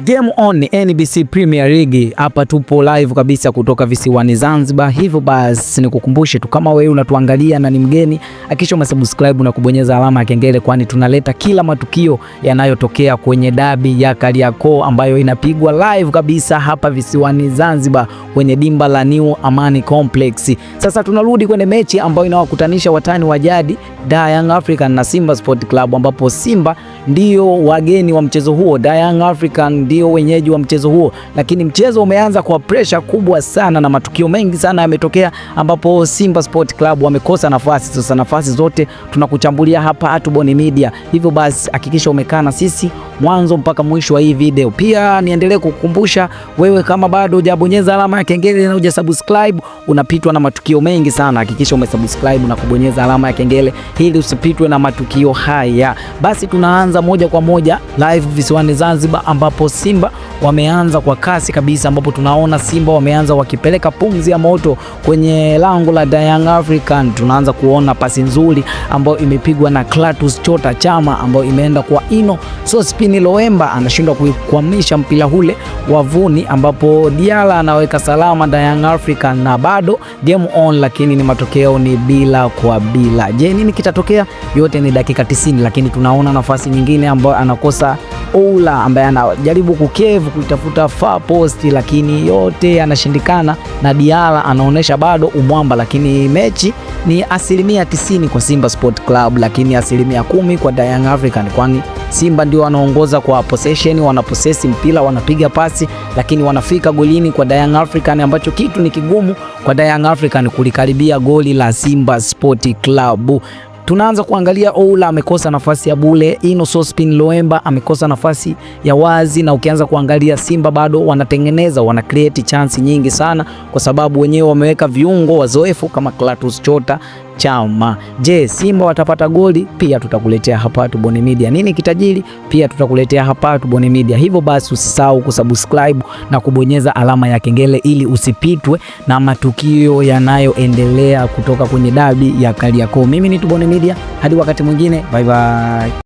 Game on NBC Premier League. Hapa tupo live kabisa kutoka visiwani Zanzibar. Hivyo basi nikukumbushe tu, kama wewe unatuangalia na ni mgeni, hakikisha umesubscribe na kubonyeza alama ya kengele, kwani tunaleta kila matukio yanayotokea kwenye dabi ya Kariakoo ambayo inapigwa live kabisa hapa visiwani Zanzibar kwenye dimba la New Amani Complex. Sasa tunarudi kwenye mechi ambayo inawakutanisha watani wa jadi Young African na Simba Sport Club, ambapo Simba ndio wageni wa mchezo huo, Young African ndio wenyeji wa mchezo huo. Lakini mchezo umeanza kwa pressure kubwa sana na matukio mengi sana yametokea, ambapo Simba Sport Club wamekosa nafasi. Sasa nafasi zote tunakuchambulia hapa Atubone Media. Hivyo basi hakikisha umekaa na sisi mwanzo mpaka mwisho wa hii video. Pia niendelee kukukumbusha wewe, kama bado hujabonyeza alama ya kengele na hujasubscribe, unapitwa na matukio mengi sana. Hakikisha umesubscribe na kubonyeza alama ya kengele ili usipitwe na matukio haya. Basi tunaanza moja kwa moja live visiwani Zanzibar, ambapo Simba wameanza kwa kasi kabisa, ambapo tunaona Simba wameanza wakipeleka pumzi ya moto kwenye lango la Young African. Tunaanza kuona pasi nzuri ambayo imepigwa na Clatous Chota Chama, ambayo imeenda kwa Ino Sospin Loemba, anashindwa kuikwamisha mpira ule wavuni, ambapo Diala anaweka salama Young African na bado game on, lakini ni matokeo ni bila kwa bila. Je, nini kitatokea? Yote ni dakika 90, lakini tunaona nafasi nyingine ambayo anakosa Oula, ambaye anajaribu kukevu kuitafuta far post, lakini yote anashindikana na Diala anaonesha bado umwamba. Lakini mechi ni 90% kwa Simba Sport Club, lakini 10% kwa Young African, kwani Simba ndio wanaongoza kwa possession, wanaposesi mpira, wanapiga pasi, lakini wanafika golini kwa Young African, ambacho kitu ni kigumu kwa Young African kulikaribia goli la Simba Sport Club. Tunaanza kuangalia Oula amekosa nafasi ya bure, Ino Sospin Loemba amekosa nafasi ya wazi, na ukianza kuangalia Simba bado wanatengeneza, wana create chance nyingi sana, kwa sababu wenyewe wameweka viungo wazoefu kama Clatous Chota Chama. Je, Simba watapata goli? Pia tutakuletea hapa Atubone Media. Nini kitajiri? Pia tutakuletea hapa Atubone Media. Hivyo basi usisahau kusubscribe na kubonyeza alama ya kengele ili usipitwe na matukio yanayoendelea kutoka kwenye dabi ya Kariakoo. Mimi ni Atubone Media, hadi wakati mwingine, bye bye.